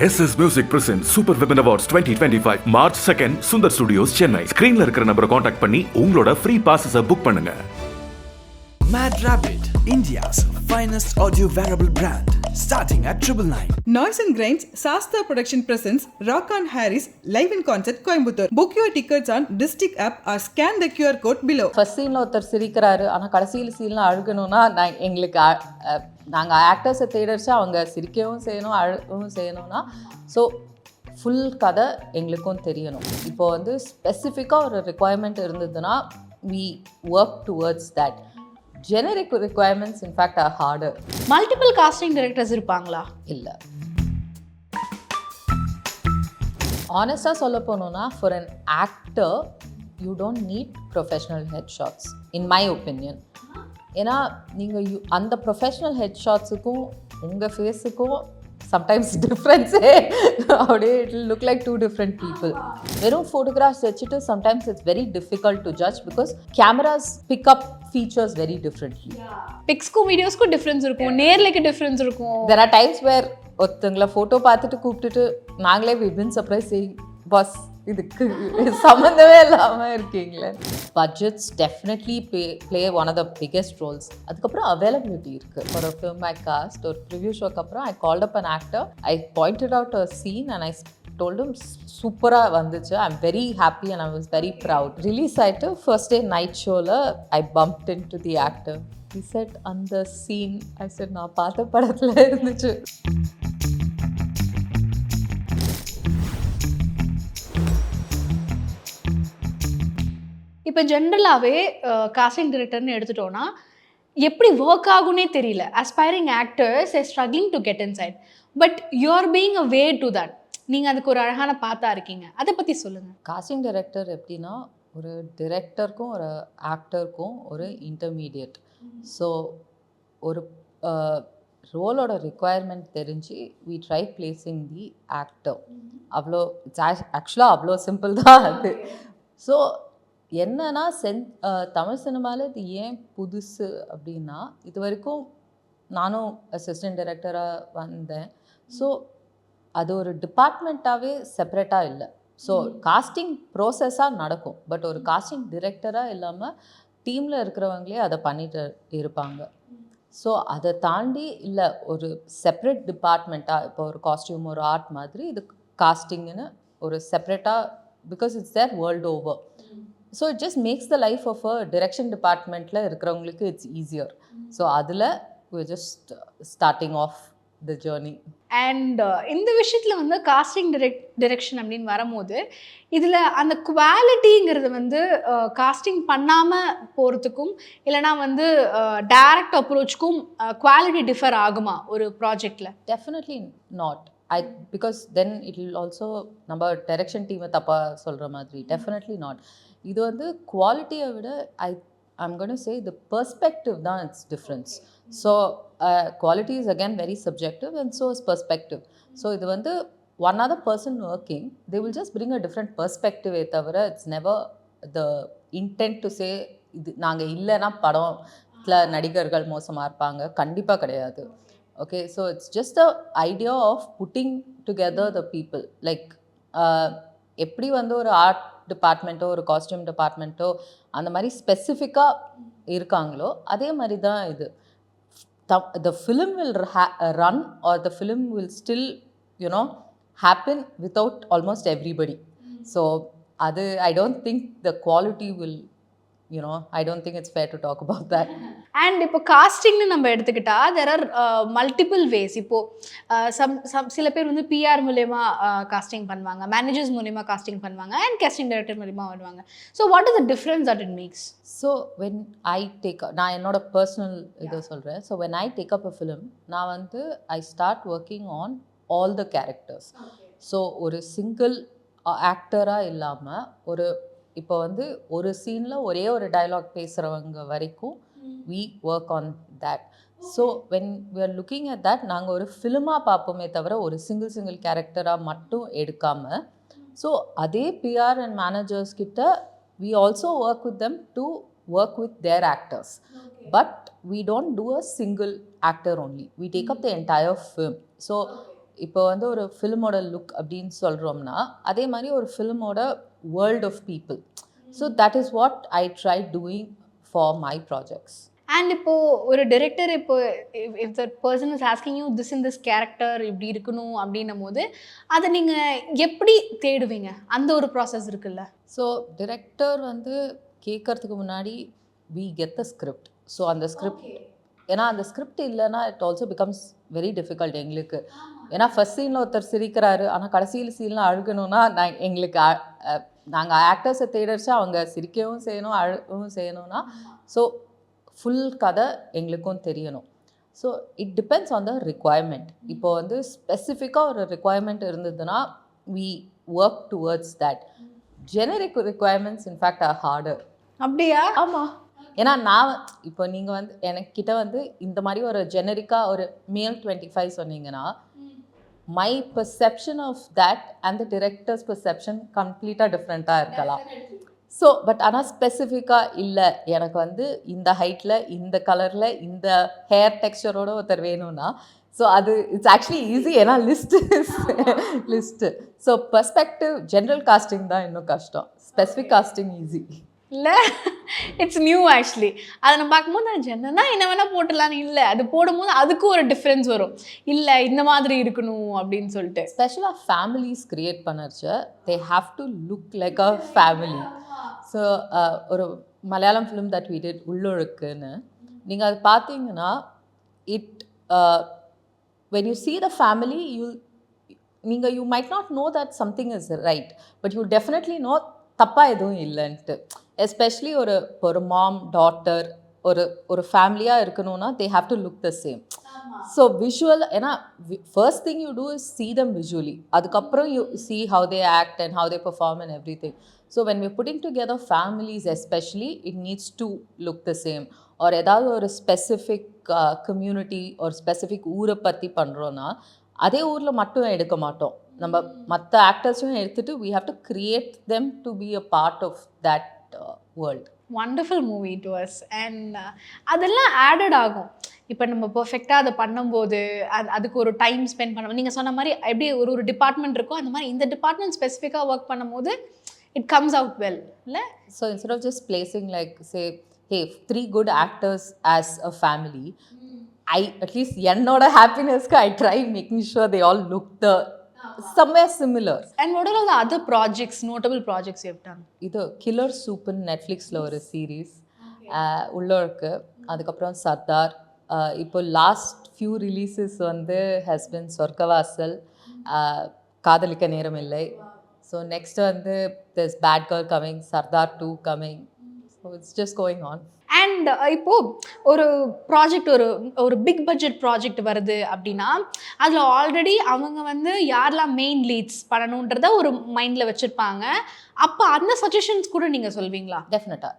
SS Music presents Super Women Awards 2025 March 2nd Sundar Studios Chennai. ஸ்கிரீன்ல இருக்கிற நம்பரை contact பண்ணி உங்களோட ஃப்ரீ பாஸஸை புக் பண்ணுங்க. MadRabbit, India's finest audio wearable brand, starting at 999. Noise and Grains Sasta Production presents Rock on Harris live in concert Coimbatore. Book your tickets on District app or scan the QR code below. First சீனில் ஒருத்தர் சிரிக்கிறாரு, ஆனால் கடைசியில் சீனில் அழுகணும்னா எங்களுக்கு நாங்கள் ஆக்டர்ஸை தேடரிச்சு அவங்க சிரிக்கவும் செய்யணும் அழுகவும் செய்யணும்னா ஸோ ஃபுல் கதை எங்களுக்கும் தெரியணும். இப்போ வந்து ஸ்பெசிஃபிக்காக ஒரு ரிக்குவயர்மெண்ட் இருந்ததுன்னா we work towards that. Generic requirements in fact are harder. Multiple casting directors இருப்பாங்களா? இல்லை. ஆனஸ்டாக சொல்ல போனோன்னா for an actor you don't need professional headshots in my opinion. ஏன்னா நீங்கள் அந்த ப்ரொஃபஷ்னல் ஹெட்ஷாட்ஸுக்கும் உங்கள் ஃபேஸுக்கும் சம்டைம்ஸ் டிஃப்ரென்ஸே அப்படியே it will look like two different people. வெறும் ஃபோட்டோகிராஃப்ஸ் வச்சுட்டு sometimes it's very difficult to judge because cameras pick up features very differently. பிக்ஸ்க்கும் வீடியோஸ்க்கும் டிஃப்ரென்ஸ் இருக்கும், நேர்லைக்கு டிஃப்ரென்ஸ் இருக்கும். தெர் ஆர் டைம்ஸ் வேர் ஒருத்தங்களை ஃபோட்டோ பார்த்துட்டு கூப்பிட்டுட்டு நாங்களே வி பின் சர்ப்ரைஸ் பாஸ் இதுக்கு சம்மந்தமே இல்லாமல் இருக்கீங்களே. Budgets definitely play one of the biggest roles. அதுக்கப்புறம் அவைலபிலிட்டி இருக்குது. For a film I cast ஒரு ப்ரிவ்யூ ஷோக்கு அப்புறம் I called up an actor, I pointed out a scene and I டோல்டும் சூப்பராக வந்துச்சு. I am very happy and I was very proud. Release ஆகிட்டு first day night ஷோவில் I bumped into the actor. He said அந்த scene ஐ set நான் பார்த்த படத்தில் இருந்துச்சு. இப்போ ஜென்ரலாகவே காஸ்டிங் டிரெக்டர்னு எடுத்துட்டோன்னா எப்படி ஒர்க் ஆகும்னே தெரியல. Aspiring actors are struggling to get inside, but you're being a way to that. நீங்கள் அதுக்கு ஒரு அழகான பாத்தா இருக்கீங்க, அதை பற்றி சொல்லுங்கள். காஸ்டிங் டைரக்டர் எப்படின்னா ஒரு டிரெக்டருக்கும் ஒரு ஆக்டருக்கும் ஒரு இன்டர்மீடியட். ஸோ ஒரு ரோலோட ரிக்குவயர்மெண்ட் தெரிஞ்சு we try placing the actor. அவ்வளோ இட்ஸ் ஆக்சுவலாக அவ்வளோ சிம்பிள் தான் அது. ஸோ என்னன்னா தமிழ் சினிமாவில் இது ஏன் புதுசு அப்படின்னா இது வரைக்கும் நானும் அசிஸ்டன்ட் டைரக்டராக வந்தேன். ஸோ அது ஒரு டிபார்ட்மெண்ட்டாகவே செப்பரேட்டாக இல்லை. ஸோ காஸ்டிங் ப்ரோசஸாக நடக்கும், பட் ஒரு காஸ்டிங் டிரெக்டராக இல்லாமல் டீமில் இருக்கிறவங்களே அதை பண்ணிட்டு இருப்பாங்க. ஸோ அதை தாண்டி இல்லை ஒரு செப்பரேட் டிபார்ட்மெண்ட்டாக இப்போ ஒரு காஸ்டியூம் ஒரு ஆர்ட் மாதிரி இது காஸ்டிங்னு ஒரு செப்பரேட்டாக because it's there world over. So it just makes the life of a direction டிபார்ட்மெண்ட்டில் இருக்கிறவங்களுக்கு இட்ஸ் ஈஸியர். ஸோ அதில் we're just starting off the journey. And இந்த விஷயத்தில் வந்து காஸ்டிங் டிரெக்ஷன் அப்படின்னு வரும்போது இதில் அந்த குவாலிட்டிங்கிறது வந்து காஸ்டிங் பண்ணாமல் போகிறதுக்கும் இல்லைனா வந்து டைரக்ட் அப்ரோச்சுக்கும் குவாலிட்டி டிஃபர் ஆகுமா ஒரு ப்ராஜெக்டில்? Definitely not. Because then it will also நம்ம டைரக்ஷன் டீமை தப்பாக சொல்கிற மாதிரி டெஃபினெட்லி நாட். இது வந்து குவாலிட்டியை விட I'm going to say the perspective தான் it's difference. So quality is again very subjective and so is perspective. So இது வந்து one other person working they will just bring a different பெர்ஸ்பெக்டிவே தவிர it's never the intent to say இது நாங்கள் இல்லைன்னா படத்தில் நடிகர்கள் மோசமாக இருப்பாங்க, கண்டிப்பாக கிடையாது. Okay, so it's just a idea of putting together the people. Like எப்படி வந்து ஒரு ஆர்ட் டிபார்ட்மெண்ட்டோ ஒரு காஸ்டியூம் டிபார்ட்மெண்ட்டோ அந்த மாதிரி ஸ்பெசிஃபிக்காக இருக்காங்களோ அதே மாதிரி தான் இது. the film will run or the film will still happen without almost everybody. So I don't think the quality will I don't think it's fair to talk about that. And இப்போ காஸ்டிங்னு நம்ம எடுத்துக்கிட்டா தெர் ஆர் மல்டிபிள் வேஸ். இப்போது சில பேர் வந்து PR மூலயமா costing பண்ணுவாங்க, managers மூலயமா காஸ்டிங் பண்ணுவாங்க, அண்ட் கேஸ்டிங் டைரக்டர் மூலயமா வருவாங்க. So what is the difference that it makes? So when I take நான் என்னோட பர்சனல் இதை சொல்கிறேன். So when I take up a film நான் வந்து I start working on all the characters. So ஒரு single ஆக்டராக இல்லாமல் இப்போ வந்து ஒரு சீனில் ஒரே ஒரு டயலாக் பேசுகிறவங்க வரைக்கும் we work on that. So when we are looking at that நாங்கள் ஒரு ஃபிலிமாக பார்ப்போமே தவிர ஒரு சிங்கிள் கேரக்டராக மட்டும் எடுக்காமல். ஸோ அதே பிஆர் அண்ட் மேனேஜர்ஸ் கிட்ட we also work with them to work with their actors. But we don't do a single actor only. We take up the entire film. So இப்போ வந்து ஒரு ஃபிலிமோட லுக் அப்படின்னு சொல்கிறோம்னா அதே மாதிரி ஒரு ஃபிலிமோட world of people. So that is what I try doing for my projects. And இப்போ ஒரு டைரக்டர் இப்போ if the person is asking you this in this character இப்படி இருக்கணும் அப்படின்னும் போது அதை நீங்கள் எப்படி தேடுவீங்க? அந்த ஒரு ப்ராசஸ் இருக்குல்ல. ஸோ டிரெக்டர் வந்து கேட்கறதுக்கு முன்னாடி we get the script. So அந்த ஸ்கிரிப்ட் ஏன்னா அந்த ஸ்கிரிப்ட் இல்லைன்னா it also becomes very difficult எங்களுக்கு. ஏன்னா ஃபர்ஸ்ட் சீனில் ஒருத்தர் சிரிக்கிறாரு ஆனால் கடைசியில் சீனில் அழுகணும்னா எங்களுக்கு நாங்கள் ஆக்டர்ஸை தேடச்சா அவங்க சிரிக்கவும் செய்யணும் அழுகவும் செய்யணும்னா ஸோ ஃபுல் கதை எங்களுக்கும் தெரியணும். So it depends on the requirement. இப்போ வந்து ஸ்பெசிஃபிக்காக ஒரு ரிக்குவயர்மெண்ட் இருந்ததுன்னா we work towards that. Generic requirements in fact are harder. அப்படியா? ஆமாம். ஏன்னா நான் இப்போ நீங்கள் வந்து எனக்கிட்ட வந்து இந்த மாதிரி ஒரு ஜெனரிக்காக ஒரு மேல் 25 சொன்னீங்கன்னா my perception of that and the directors perception கம்ப்ளீட்டாக டிஃப்ரெண்ட்டாக இருக்கலாம். ஸோ பட் ஆனால் ஸ்பெசிஃபிக்காக இல்லை எனக்கு வந்து இந்த ஹைட்டில் இந்த கலரில் இந்த ஹேர் டெக்ஸ்சரோட ஒருத்தர் வேணும்னா ஸோ அது இட்ஸ் ஆக்சுவலி ஈஸி. ஏன்னா list. So perspective general casting தான் இன்னும் கஷ்டம். ஸ்பெசிஃபிக் காஸ்டிங் ஈஸி இல்லை, இட்ஸ் நியூ ஆக்சுவலி. அதை நம்ம பார்க்கும்போது ஜென்னா என்ன வேணால் போட்டுடலான்னு இல்லை, அது போடும்போது அதுக்கும் ஒரு டிஃப்ரென்ஸ் வரும். இல்லை இந்த மாதிரி இருக்கணும் அப்படின்னு சொல்லிட்டு ஸ்பெஷலாக ஃபேமிலிஸ் க்ரியேட் பண்ணச்ச they have to look like a family. So ஒரு Malayalam film that we did உள்ளொழுக்குன்னு நீங்கள் அது பார்த்தீங்கன்னா it when you see the family you might not know that something is right, but you definitely know தப்பா எதுவும் இல்லைன்ட்டு. Especially ஒரு மாம் daughter ஒரு ஃபேமிலியாக இருக்கணும்னா they have to look the same. So visual ஏன்னா first thing you do is see them visually. அதுக்கப்புறம் you see how they act and how they perform and everything. So when we're putting together families especially, it needs to look the same. or ஏதாவது ஒரு specific community ஒரு specific ஊரை பற்றி பண்ணுறோன்னா அதே ஊரில் மட்டும் எடுக்க மாட்டோம். நம்ம மற்ற ஆக்டர்ஸையும் எடுத்துகிட்டு we have to create them to be a part of that world. Wonderful movie to us. And அதெல்லாம் ஆடட் ஆகும். இப்போ நம்ம பர்ஃபெக்டாக அதை பண்ணும்போது அதுக்கு ஒரு டைம் ஸ்பெண்ட் பண்ணுவோம். நீங்கள் சொன்ன மாதிரி எப்படி ஒரு டிபார்ட்மெண்ட் இருக்கும் அந்த மாதிரி இந்த டிபார்ட்மெண்ட் ஸ்பெசிஃபிக்காக ஒர்க் பண்ணும்போது இட் கம்ஸ் அவுட் வெல் இல்லை. So instead of just placing like say hey 3 good actors as a family, I at least என்னோட ஹாப்பினஸ்க்கு I try making sure they all look the somewhere similar. And what are all the other projects, notable projects you have done? இது killer super நெட்ஃப்ளிக்ஸில் ஒரு series உள்ள இருக்கு. அதுக்கப்புறம் சர்தார். இப்போ last few releases வந்து has been Sorgavaasal, Kadhalikka Neram Illai. So next வந்து this bad girl coming, Sardar 2 coming. So it's just going on. And இப்போது ஒரு ப்ராஜெக்ட் ஒரு பிக் பட்ஜெட் ப்ராஜெக்ட் வருது அப்படின்னா அதில் ஆல்ரெடி அவங்க வந்து யாரெல்லாம் மெயின் லீட்ஸ் பண்ணணுன்றத ஒரு மைண்டில் வச்சுருப்பாங்க. அப்போ அந்த சஜஷன்ஸ் கூட நீங்கள் சொல்வீங்களா? டெஃபினட்டாக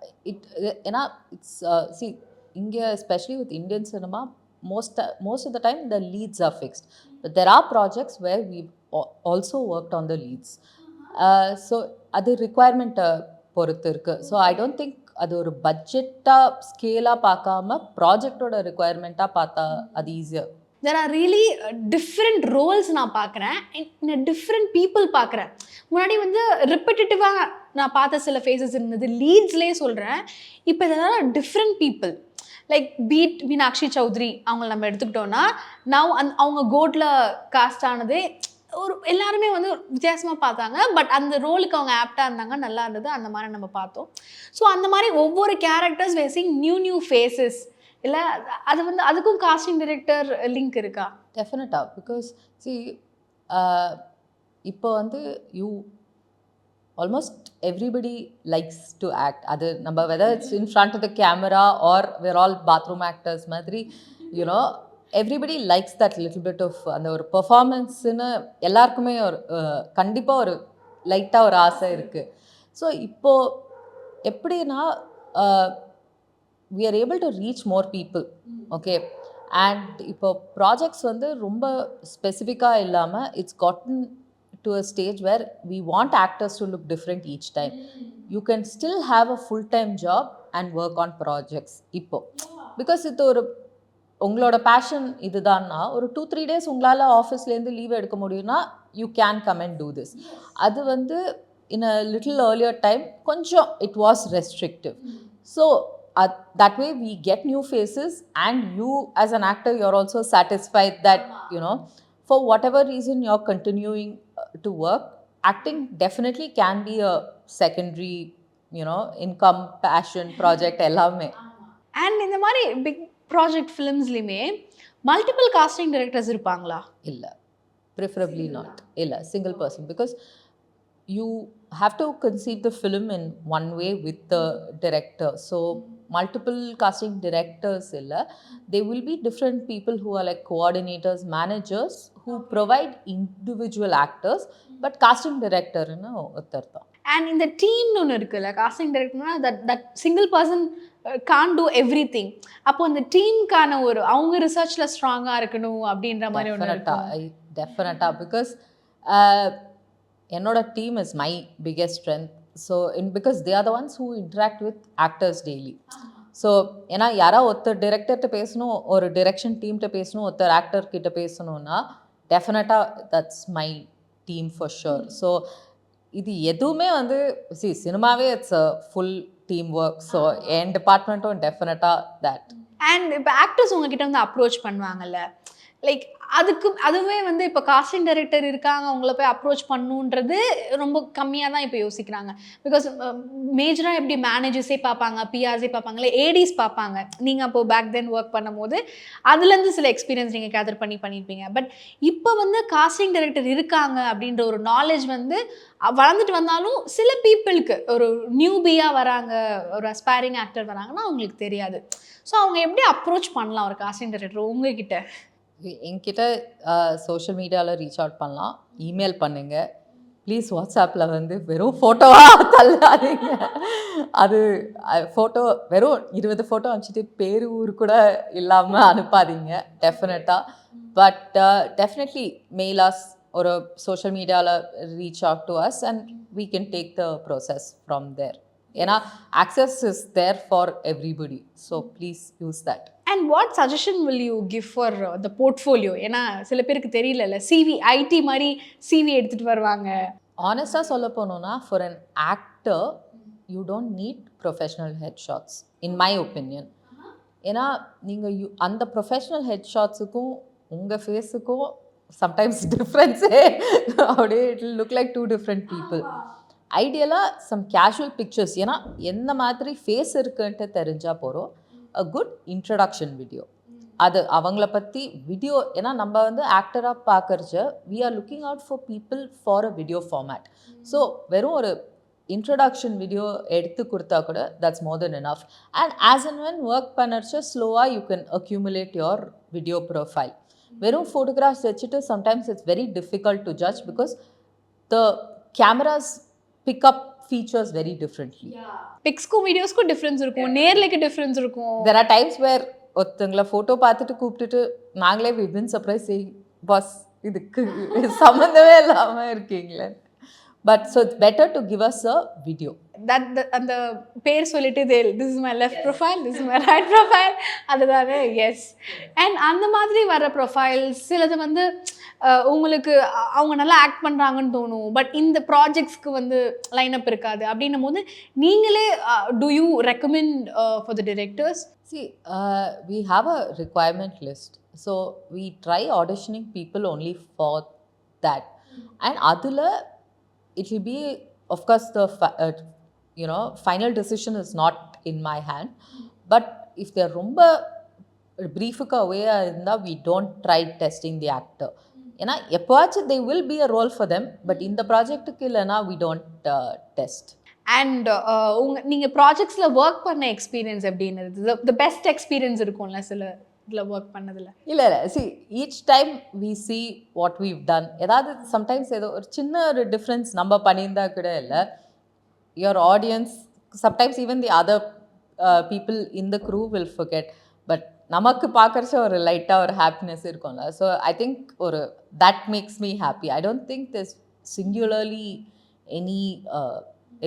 ஏன்னா இட்ஸ் சி இங்கே especially with Indian cinema most of the time the leads are fixed, but there are projects where we've also worked on the leads. So அது requirement பொறுத்து இருக்கு. ஸோ ஐ டோன்ட் திங்க் அது ஒரு பட்ஜெட்டாக ஸ்கேலாக பார்க்காம ப்ராஜெக்டோட ரிக்குவயர்மெண்ட்டாக பார்த்தா அது ஈஸியாக. There are really different roles நான் பார்க்குறேன், டிஃப்ரெண்ட் பீப்புள் பார்க்குறேன். முன்னாடி வந்து ரிப்பீட்டேட்டிவாக நான் பார்த்த சில ஃபேஸஸ் இருந்தது, லீட்ஸ்லேயே சொல்கிறேன். இப்போ இதெல்லாம் டிஃப்ரெண்ட் பீப்புள் லைக் பீட் மீனாட்சி சௌத்ரி அவங்கள நம்ம எடுத்துக்கிட்டோன்னா நான் அவங்க கோட்டில் காஸ்ட் ஆனது ஒரு எல்லாருமே வந்து வித்தியாசமாக பார்த்தாங்க. பட் அந்த ரோலுக்கு அவங்க ஆப்டாக இருந்தாங்க, நல்லா இருந்தது. அந்த மாதிரி நம்ம பார்த்தோம். ஸோ அந்த மாதிரி ஒவ்வொரு கேரக்டர்ஸ் வேசிங் நியூ ஃபேஸஸ் இல்லை அது வந்து அதுக்கும் காஸ்டிங் டைரக்டர் லிங்க் இருக்கா? டெஃபினட்டாக. பிகாஸ் சி இப்போ வந்து almost everybody likes to act. அது நம்ம whether it's in front of the camera or where all bathroom actors மாதிரி you know everybody likes that little bit of அந்த ஒரு பெர்ஃபார்மன்ஸுன்னு எல்லாருக்குமே ஒரு கண்டிப்பாக ஒரு லைட்டாக ஒரு ஆசை இருக்குது. ஸோ இப்போது எப்படின்னா we are able to reach more people. Okay, and இப்போ ப்ராஜெக்ட்ஸ் வந்து ரொம்ப ஸ்பெசிஃபிக்காக இல்லாமல் it's gotten to a stage where we want actors to look different each time. You can still have a full-time job and work on projects இப்போ, because இது உங்களோட fashion இதுதான்னா ஒரு 2-3 days உங்களால் ஆஃபீஸ்லேருந்து லீவ் எடுக்க முடியும்னா you can come and do this. அது வந்து இன் அ லிட்டில் ஏர்லியர் டைம் கொஞ்சம் it was restrictive. So that way we get new faces and you as an actor you're also satisfied that for whatever reason you're continuing to work. Acting definitely can be a secondary income passion project ellame. And இந்த மாதிரி big project ஃபிலிம்ஸ்லையுமே multiple casting directors இருப்பாங்களா? இல்லை, preferably not. இல்லை, single person, because you have to conceive the film in one way with the director. So multiple casting directors illa, they will be different people who are like coordinators, managers who provide individual actors, but casting director nu othartha. And in the team nu irukla casting director na that single person can't do everything. அப்போ அந்த டீம்க்கான ஒரு அவங்க ரிசர்ச்ல ஸ்ட்ராங்கா இருக்கணும் அப்படின்ற மாதிரி ஒன்று இருக்கும். டெஃபினட்டா, பிகாஸ் என்னோட team is my biggest strength. So because they are the ones who interact with actors daily. So ஏன்னா யாராவது ஒருத்தர் டிரெக்டர்கிட்ட பேசணும், ஒரு டிரெக்ஷன் டீம்கிட்ட பேசணும், ஒருத்தர் ஆக்டர்கிட்ட பேசணும்னா டெஃபினட்டாக that's my team for sure. So இது எதுவுமே வந்து சினிமாவே it's a full team work. So என் டிபார்ட்மெண்ட்டும் டெஃபினட்டாக தட். அண்ட் இப்போ ஆக்டர்ஸ் உங்ககிட்ட வந்து அப்ரோச் பண்ணுவாங்கல்ல, லைக் அதுவே வந்து இப்போ காஸ்டிங் டைரக்டர் இருக்காங்க அவங்கள போய் அப்ரோச் பண்ணுன்றது ரொம்ப கம்மியாக தான் இப்போ யோசிக்கிறாங்க. பிகாஸ் மேஜராக எப்படி மேனேஜர்ஸே பார்ப்பாங்க, பிஆர்ஸே பார்ப்பாங்களே, ஏடிஸ் பார்ப்பாங்க. நீங்கள் அப்போது பேக் தென் ஒர்க் பண்ணும் போது அதுலேருந்து சில எக்ஸ்பீரியன்ஸ் நீங்கள் கேதர் பண்ணியிருப்பீங்க. பட் இப்போ வந்து காஸ்டிங் டைரக்டர் இருக்காங்க அப்படின்ற ஒரு நாலேஜ் வந்து வளர்ந்துட்டு வந்தாலும் சில பீப்புளுக்கு ஒரு நியூபியாக வராங்க, ஒரு அஸ்பைரிங் ஆக்டர் வராங்கன்னா அவங்களுக்கு தெரியாது. ஸோ அவங்க எப்படி அப்ரோச் பண்ணலாம் ஒரு காஸ்டிங் டைரக்டர் உங்ககிட்ட? என்கிட்ட சோஷியல் மீடியாவில் ரீச் அவுட் பண்ணலாம், இமெயில் பண்ணுங்க. ப்ளீஸ் வாட்ஸ்அப்பில் வந்து வெறும் ஃபோட்டோவாக தள்ளாதீங்க. அது ஃபோட்டோ வெறும் 20 ஃபோட்டோ அனுப்பிச்சிட்டு பேர் ஊர் கூட இல்லாமல் அனுப்பாதீங்க டெஃபினட்டாக. பட் டெஃபினெட்லி மெயில் அஸ் ஒரு சோஷியல் மீடியாவில் reach out to us and we can take the process from there. ஏன்னா access is there for everybody, so please use that. And what suggestion will you give for the portfolio? ஏன்னா சில பேருக்கு தெரியல, CV ID மாதிரி CV எடுத்துகிட்டு வருவாங்க. ஆனஸ்டாக சொல்ல போனோன்னா for an actor you don't need professional headshots in my opinion. ஏன்னா நீங்கள் அந்த ப்ரொஃபஷ்னல் ஹெட்ஷாட்ஸுக்கும் உங்கள் ஃபேஸுக்கும் சம்டைம்ஸ் டிஃப்ரென்ஸே அப்படியே it will look like 2 different people. ஐடியலாக சம் கேஷுவல் பிக்சர்ஸ், ஏன்னா எந்த மாதிரி ஃபேஸ் இருக்குன்ட்டு தெரிஞ்சால் போகிறோம். அ குட் இன்ட்ரடக்ஷன் வீடியோ, அது அவங்கள பற்றி வீடியோ. ஏன்னா நம்ம வந்து ஆக்டராக பார்க்கறச்ச we are looking out for people for a video format. So வெறும் ஒரு இன்ட்ரடக்ஷன் வீடியோ எடுத்து கொடுத்தா கூட that's more than enough. And as and when work பண்ணறச்ச ஸ்லோவாக you can accumulate your video profile. வெறும் ஃபோட்டோகிராஃப்ஸ் வச்சுட்டு sometimes it's very difficult to judge because the cameras pick up features very differently. பிக்ஸ்க்கும் வீடியோஸ்க்கும் difference இருக்கும், நேர்லைக்கு difference இருக்கும். There are times where ஒருத்தங்களை ஃபோட்டோ பார்த்துட்டு கூப்பிட்டுட்டு நாங்களே we've been surprised saying pass இதுக்கு சம்மந்தமே இல்லாமல் இருக்கீங்களே. But so it's better to give us a video. அந்த பேர் சொல்லிட்டு this is my left profile, this is my right profile, அதுதானே? எஸ். அண்ட் அந்த மாதிரி வர ப்ரொஃபைல்ஸ் சிலது வந்து உங்களுக்கு அவங்க நல்லா ஆக்ட் பண்ணுறாங்கன்னு தோணும், பட் இந்த ப்ராஜெக்ட்ஸ்க்கு வந்து லைனப் இருக்காது. அப்படின்னும் போது நீங்களே to you recommend for the directors? See, we have a requirement list. So we try auditioning people only for that. And adula it will be, of course, the final decision is not in my hand. But if they're romba briefukku away irundha, we don't try testing the actor. ஏன்னா எப்போவாச்சும் they will be a role for them, but இந்த ப்ராஜெக்ட்டுக்கு இல்லைனா we don't test. And நீங்கள் ப்ராஜெக்ட்ஸில் work பண்ண experience எப்படின்னு the best experience இருக்கும்ல சில இதில் work பண்ணதில்? இல்லை see each time we see what we've done. ஏதாவது சம்டைம்ஸ் ஏதோ ஒரு சின்ன ஒரு டிஃப்ரென்ஸ் நம்ம பண்ணியிருந்தா கூட இல்லை, your audience, sometimes even the other people in the crew will forget. But நமக்கு பார்க்கறச்ச ஒரு லைட்டாக ஒரு ஹாப்பினஸ் இருக்கும்ல. ஸோ ஐ திங்க் ஒரு that makes me happy. I don't think this சிங்குலர்லி any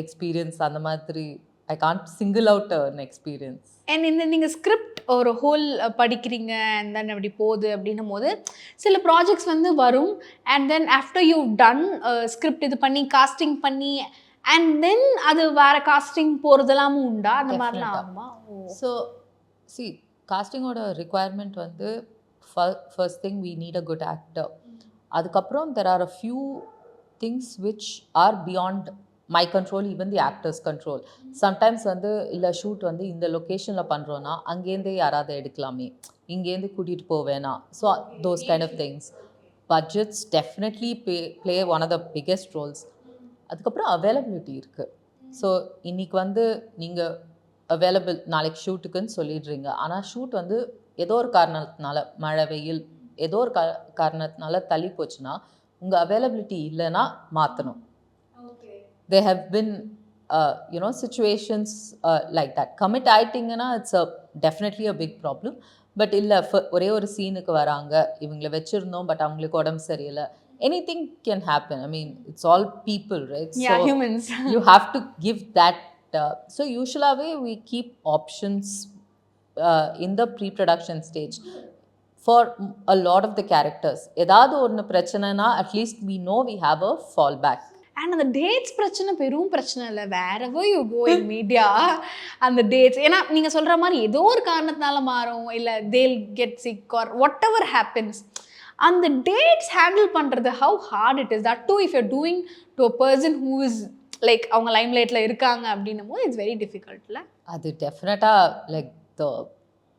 experience அந்த மாதிரி I can't single out an experience. And இந்த நீங்கள் ஸ்கிரிப்ட் ஒரு ஹோல் படிக்கிறீங்க அண்ட் தென் அப்படி போகுது அப்படின்னும் போது சில ப்ராஜெக்ட்ஸ் வந்து வரும் and then after you done script இது பண்ணி காஸ்டிங் பண்ணி அண்ட் தென் அது வேறு காஸ்டிங் போகிறதெல்லாமும் உண்டா அந்த மாதிரிலாம் ஆகுமா? ஸோ சி காஸ்டிங்கோட ரிக்குவயர்மெண்ட் வந்து first thing we need a good actor. அதுக்கப்புறம் there are a few things which are beyond my control, even the actor's control. Sometimes வந்து இல்லை ஷூட் வந்து இந்த லொக்கேஷனில் பண்ணுறோன்னா அங்கேருந்தே யாராவது எடுக்கலாமே, இங்கேருந்து கூட்டிகிட்டு போவேனா. So those kind of things. Budgets definitely play one of the biggest roles. அதுக்கப்புறம் அவைலபிலிட்டி இருக்குது. ஸோ இன்றைக்கி வந்து நீங்கள் அவைலபிள் நாளைக்கு ஷூட்டுக்குன்னு சொல்லிடுறீங்க, ஆனால் ஷூட் வந்து ஏதோ ஒரு காரணத்தினால மழை வெயில் ஏதோ ஒரு காரணத்தினால தள்ளி போச்சுன்னா உங்கள் அவைலபிலிட்டி இல்லைன்னா மாற்றணும். There have been situations like that. Commit ஆயிட்டிங்கன்னா it's definitely a big problem. But இல்லை ஒரே ஒரு சீனுக்கு வராங்க, இவங்களை வச்சுருந்தோம் பட் அவங்களுக்கு உடம்பு சரியில்லை, anything can happen. I mean, it's all people, right? Yeah, so humans. You have to give that. So usually we keep options in the pre-production stage for a lot of the characters. ஏதாவது ஒன்று பிரச்சனைனா at least we know we have a fallback. And அந்த dates பிரச்சனை பெரும் பிரச்சனை இல்லை, wherever you go in media அந்த dates, ஏன்னா நீங்கள் சொல்கிற மாதிரி ஏதோ ஒரு காரணத்தினால மாறும், இல்லை they'll get sick or whatever happens. அந்த டேட்ஸ் ஹேண்டில் பண்ணுறது how hard it is, that too if you're doing to a person who is like அவங்க லைம் லைட்டில் இருக்காங்க அப்படின்னும் போது இட்ஸ் வெரி டிஃபிகல்ட்ல. அது டெஃபினட்டாக லைக் த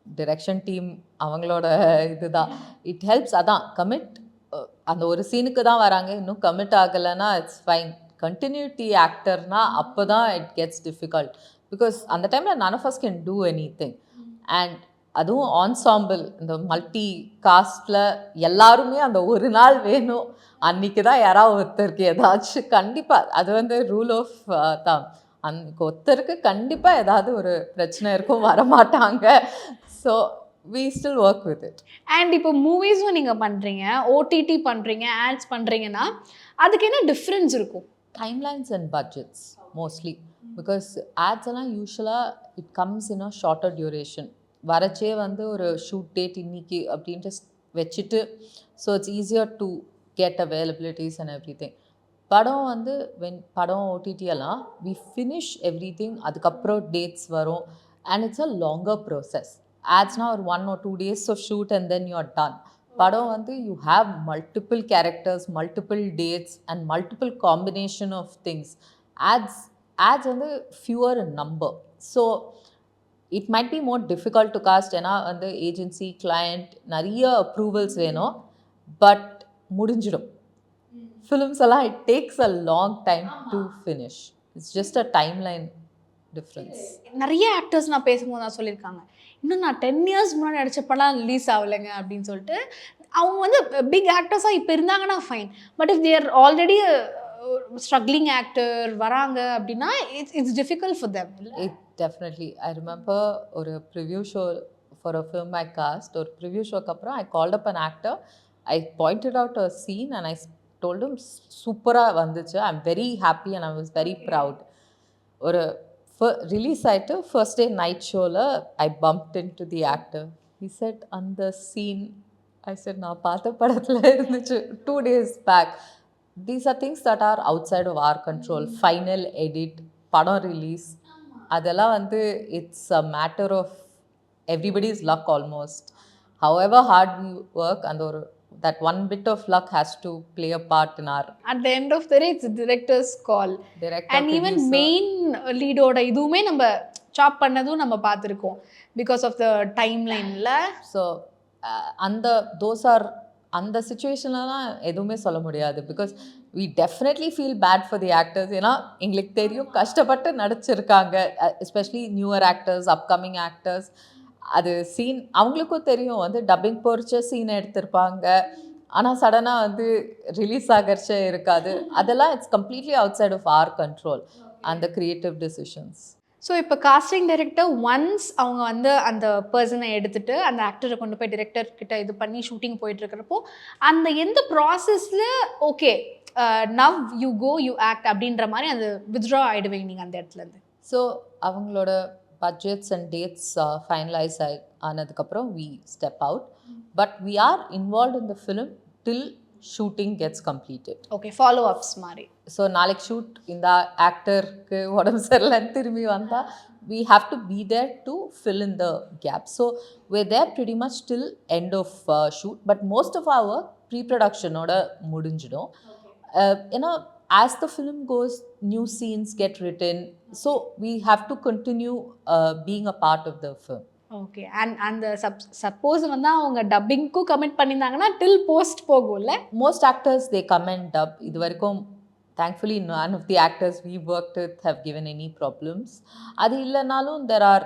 டிரெக்ஷன் டீம் அவங்களோட இதுதான் இட் ஹெல்ப்ஸ். அதான் கமிட் அந்த ஒரு சீனுக்கு தான் வராங்க, இன்னும் கமிட் ஆகலைன்னா இட்ஸ் ஃபைன். கண்டினியூட்டி ஆக்டர்னா அப்போ தான் இட் கெட்ஸ் டிஃபிகல்ட் பிகாஸ் அந்த டைமில் none of us can do anything. And அதுவும் ஆன்சாம்பிள் இந்த மல்டி காஸ்டில் எல்லாருமே அந்த ஒரு நாள் வேணும், அன்றைக்கி தான் யாராவது ஒருத்தருக்கு ஏதாச்சும் கண்டிப்பாக அது வந்து ரூல் ஆஃப் தான். அன்றைக்கி ஒருத்தருக்கு கண்டிப்பாக ஏதாவது ஒரு பிரச்சனை இருக்கும், வரமாட்டாங்க. So we still work with it. And இப்போ மூவிஸும் நீங்கள் பண்ணுறீங்க, ஓடிடி பண்ணுறீங்க, ஆட்ஸ் பண்ணுறீங்கன்னா அதுக்கு என்ன டிஃப்ரென்ஸ் இருக்கும்? Timelines and budgets mostly because ads எல்லாம் யூஸ்வலாக it comes in a shorter duration. வரச்சே வந்து ஒரு ஷூட் டேட் இன்னைக்கு அப்படின்ட்டு வச்சுட்டு so it's easier to get availabilities and everything. படம் வந்து படம் ஓடிடி எல்லாம் வி ஃபினிஷ் எவ்ரி திங், அதுக்கப்புறம் டேட்ஸ் வரும் and it's a longer process. ஆட்ஸ்னால் ஒரு 1 or 2 days of shoot and then you are done. படம் வந்து you have multiple characters, multiple dates and multiple combination of things. Ads வந்து fewer in number. So it might be more difficult to cast ஏன்னா வந்து agency client நிறைய approvals வேணும், but முடிஞ்சிடும். Films எல்லாம் it takes a long time to finish. It's just a timeline difference. நிறைய actors நான் பேசும்போது நான் சொல்லியிருக்காங்க, இன்னும் நான் 10 years முன்னாடி நடிச்ச படம் ரிலீஸ் ஆகலைங்க அப்படின்னு சொல்லிட்டு. அவங்க வந்து பிக் ஆக்டர்ஸாக இப்போ இருந்தாங்கன்னா fine, but if they're already struggling actor வராங்க அப்படின்னா it's difficult for them. It definitely. I remember ஒரு preview show for a film I cast. ஒரு ப்ரிவ்யூ ஷோக்கு அப்புறம் I called up an actor, I pointed out a scene and I told him சூப்பராக வந்துச்சு, I am very happy and I was very proud. ஒரு release ஆகிட்டு first day night ஷோவில் I bumped into the actor. He said அந்த scene ஐ set நான் பார்த்த படத்தில் இருந்துச்சு 2 days back. These are things that are outside of our control. Final edit, படம் release, அதெல்லாம் வந்து it's a matter of everybody's luck almost. However hard we work, அந்த ஒரு that one bit of luck has to play a part in our. At the end of the day, it's director's call. Director, and producer. Even main lead oda idume நம்ம சாப் பண்ணதும் நம்ம பார்த்துருக்கோம் because of the timeline-ல. So அந்த those are அந்த சிச்சுவேஷன்லாம் எதுவுமே சொல்ல முடியாது because we definitely feel bad for the actors. ஏன்னா எங்களுக்கு தெரியும் கஷ்டப்பட்டு நடிச்சிருக்காங்க, especially newer actors, upcoming actors. அது சீன் அவங்களுக்கும் தெரியும், வந்து டப்பிங் பொறிச்ச சீன் எடுத்திருப்பாங்க, ஆனால் சடனாக வந்து ரிலீஸ் ஆகிறச்சே இருக்காது. அதெல்லாம் it's completely outside of our control அந்த க்ரியேட்டிவ் டெசிஷன்ஸ். ஸோ இப்போ காஸ்டிங் டைரக்டர் ஒன்ஸ் அவங்க வந்து அந்த பர்சனை எடுத்துகிட்டு அந்த ஆக்டரை கொண்டு போய் டிரெக்டர்கிட்ட இது பண்ணி ஷூட்டிங் போயிட்டுருக்கிறப்போ அந்த எந்த ப்ராசஸில் okay now you go you act அப்படின்ற மாதிரி அந்த வித்ட்ரா ஆகிடுவீங்க நீங்கள் அந்த இடத்துலேருந்து? ஸோ அவங்களோட பட்ஜெட்ஸ் அண்ட் டேட்ஸ் ஃபைனலைஸ் ஆனதுக்கப்புறம் we step out, but we are involved in the film till shooting gets completed. Okay, follow ups மாதிரி. ஸோ நாளைக்கு ஷூட் இந்த ஆக்டருக்கு உடம்பு சரியில்லைன்னு திரும்பி வந்தால் we have to be there to fill in the gap. So we're there pretty much till end of shoot, but most of our work pre-production oda mudinjidum. As the film goes, new scenes get written, so we have to continue being a part of the film. Okay, and அந்த suppose வந்து அவங்க டப்பிங்க்கும் comment பண்ணியிருந்தாங்கன்னா டில் post போகும்ல. Most actors they come and dub. இது வரைக்கும் thankfully none of the actors we worked with have given any problems. அது இல்லைனாலும் there are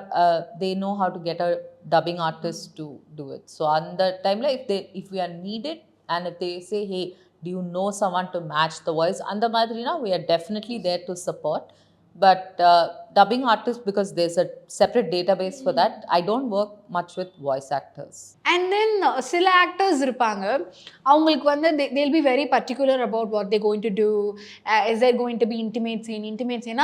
they know how to get a dubbing artist to do it. So அந்த டைமில் if we are needed and if they say hey do you know someone to match the voice அந்த மாதிரினா we are definitely there to support. But dubbing artists, because there's a separate database for that, I don't work much with voice actors. And then சில actors இருப்பாங்க, அவங்களுக்கு வந்து they'll be very particular about what they're going to do. Is there going to be intimate scene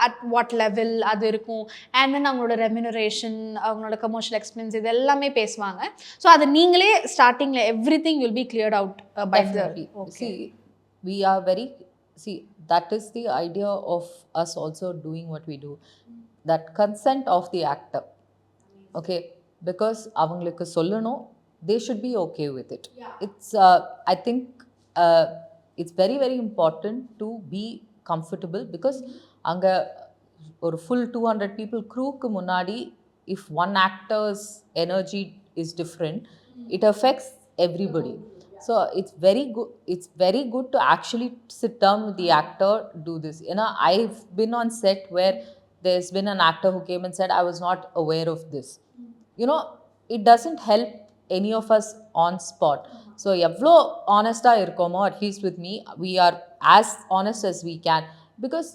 at what level அது இருக்கும், and then அவங்களோட remuneration, அவங்களோட commercial expense இது எல்லாமே பேசுவாங்க. ஸோ அது நீங்களே ஸ்டார்டிங்கில் everything will be cleared out by Definitely. the... Okay. See, we are very... See, that is the idea of us also doing what we do. That consent of the actor. Okay? Because avangalukku sollano, they should be okay with it. Yeah. It's, I think, it's very, very important to be comfortable because anga or full 200 people crew ku munadi, if one actor's energy is different, it affects everybody. So it's very good to actually sit down with the actor, do this. I've been on set where there's been an actor who came and said I was not aware of this. It doesn't help any of us on spot. So evlo honest-a irkomo, at least with me, we are as honest as we can, because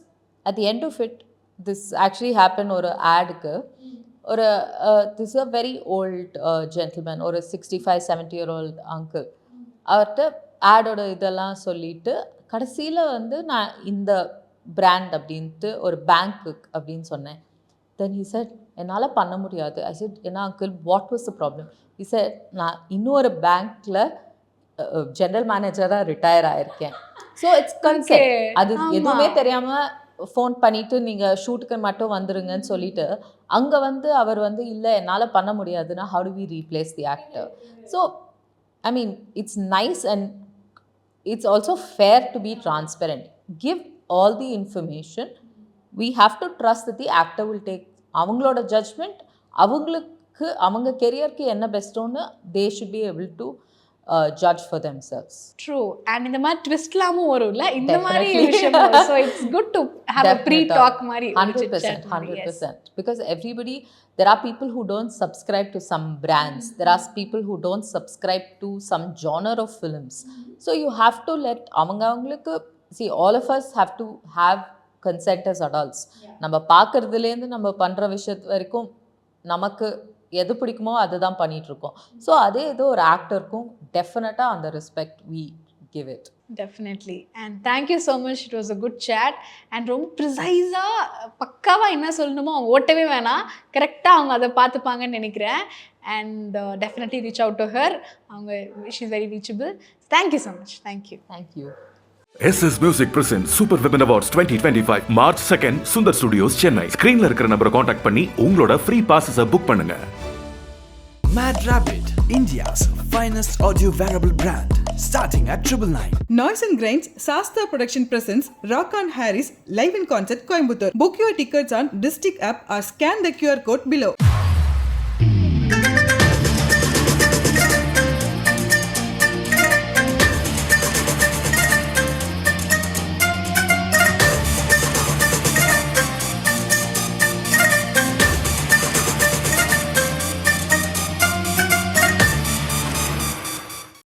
at the end of it, this actually happened or a ad ku or this is a very old gentleman or a 65-70-year-old uncle. அவர்கிட்ட ஆடோட இதெல்லாம் சொல்லிட்டு கடைசியில் வந்து நான் இந்த brand அப்படின்ட்டு ஒரு பேங்க்கு அப்படின்னு சொன்னேன். தென் ஹி செட் என்னால் பண்ண முடியாது. ஐ செட் ஏன்னா uncle what was the problem? He said நான் இன்னொரு பேங்க்கில் ஜென்ரல் மேனேஜராக ரிட்டையர் ஆகிருக்கேன். So it's concept. அது எதுவுமே தெரியாமல் ஃபோன் பண்ணிவிட்டு நீங்கள் ஷூட்டுக்கு மட்டும் வந்துடுங்கன்னு சொல்லிட்டு அங்கே வந்து அவர் வந்து இல்லை என்னால் பண்ண முடியாதுன்னா how do we replace the actor? So I mean, it's nice and it's also fair to be transparent. Give all the information. We have to trust that the actor will take avangaloda judgment. Avangalukku avanga career ku enna best onu they should be able to judge for themselves. True. And in the மாதிரி ட்விஸ்ட்லாமும் வரும்ல இந்த மாதிரி விஷயம். So it's good to have a pre-talk மாதிரி. 100%. Because everybody, there are people who don't subscribe to some brands. There are people who don't subscribe to some genre of films. So you have to let avangalukku, see, all of us have to have consent as adults. நம்ம பார்க்கறதுலேருந்து நம்ம பண்ணுற விஷயத்து வரைக்கும் நமக்கு எது பிடிக்குமோ அதுதான் பண்ணிகிட்ருக்கோம். ஸோ அதே ஏதோ ஒரு ஆக்டருக்கும் டெஃபினட்டாக அந்த respect we give it. Definitely. And thank you so much. It was a good chat. And ரொம்ப ப்ரிசைஸாக பக்காவாக என்ன சொல்லணுமோ அவங்க ஓட்டவே வேணாம், கரெக்டாக அவங்க அதை பார்த்துப்பாங்கன்னு நினைக்கிறேன். And definitely reach out to her. அவங்க she is very reachable. Thank you so much. Thank you. SS Music presents Super Women Awards 2025 March 2nd Sundar Studios Chennai. ஸ்கிரீன்ல இருக்கிற நம்பரை காண்டாக்ட் பண்ணி உங்களோட ஃப்ரீ பாஸஸை புக் பண்ணுங்க. MadRabbit, India's finest audio wearable brand, starting at 999. Noise and Grinds Sastha Production presents Rock on Harris live in concert Coimbatore. Book your tickets on District app or scan the QR code below.